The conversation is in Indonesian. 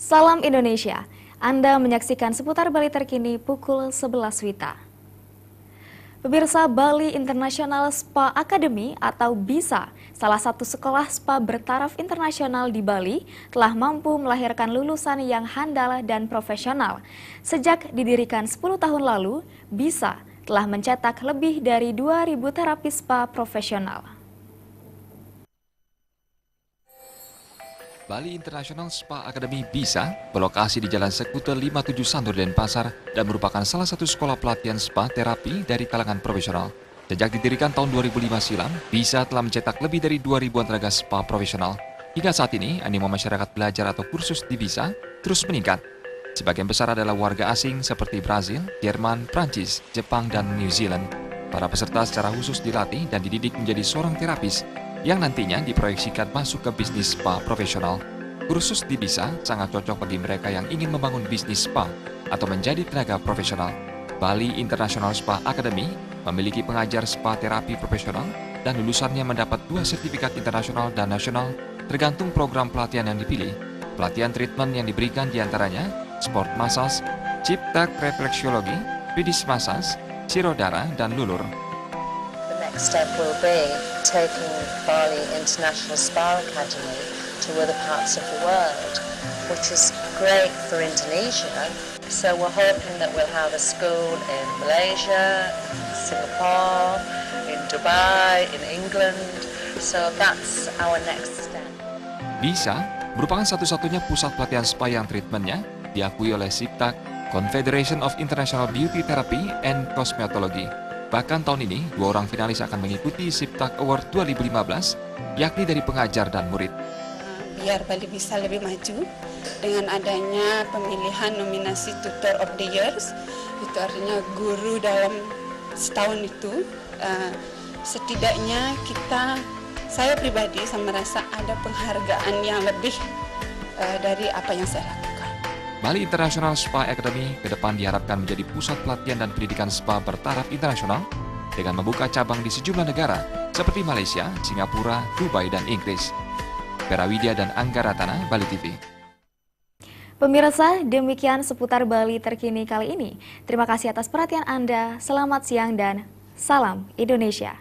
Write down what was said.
Salam Indonesia, Anda menyaksikan seputar Bali terkini pukul 11 WITA. Pemirsa, Bali International Spa Academy atau BISA, salah satu sekolah spa bertaraf internasional di Bali, telah mampu melahirkan lulusan yang handal dan profesional. Sejak didirikan 10 tahun lalu, BISA telah mencetak lebih dari 2.000 terapis spa profesional. Bali International Spa Academy BISA berlokasi di Jalan Sekuter 57 Sanur Denpasar dan merupakan salah satu sekolah pelatihan spa terapi dari kalangan profesional. Sejak didirikan tahun 2005 silam, BISA telah mencetak lebih dari 2.000 tenaga spa profesional. Hingga saat ini, animo masyarakat belajar atau kursus di BISA terus meningkat. Sebagian besar adalah warga asing seperti Brazil, Jerman, Prancis, Jepang, dan New Zealand. Para peserta secara khusus dilatih dan dididik menjadi seorang terapis yang nantinya diproyeksikan masuk ke bisnis spa profesional. Kursus di BISA sangat cocok bagi mereka yang ingin membangun bisnis spa atau menjadi tenaga profesional. Bali International Spa Academy memiliki pengajar spa terapi profesional dan lulusannya mendapat 2 sertifikat internasional dan nasional tergantung program pelatihan yang dipilih. Pelatihan treatment yang diberikan diantaranya sport massage, cipta refleksiologi, pedis massage, sirodara, dan lulur. Next step will be taking Bali International Spa Academy to other parts of the world, which is great for Indonesia. So we're hoping that we'll have a school in Malaysia, Singapore, in Dubai, in England. So that's our next step. BISA merupakan satu-satunya pusat pelatihan spa yang treatmentnya diakui oleh SIPTAC, Confederation of International Beauty Therapy and Cosmetology. Bahkan tahun ini, 2 orang finalis akan mengikuti SIPTAC Award 2015, yakni dari pengajar dan murid. Biar Bali bisa lebih maju, dengan adanya pemilihan nominasi Tutor of the Years, itu artinya guru dalam setahun itu, setidaknya saya pribadi merasa ada penghargaan yang lebih dari apa yang saya lakukan. Bali International Spa Academy ke depan diharapkan menjadi pusat pelatihan dan pendidikan spa bertaraf internasional dengan membuka cabang di sejumlah negara seperti Malaysia, Singapura, Dubai, dan Inggris. Vera Widya dan Angga Ratana, Bali TV. Pemirsa, demikian seputar Bali terkini kali ini. Terima kasih atas perhatian Anda, selamat siang dan salam Indonesia.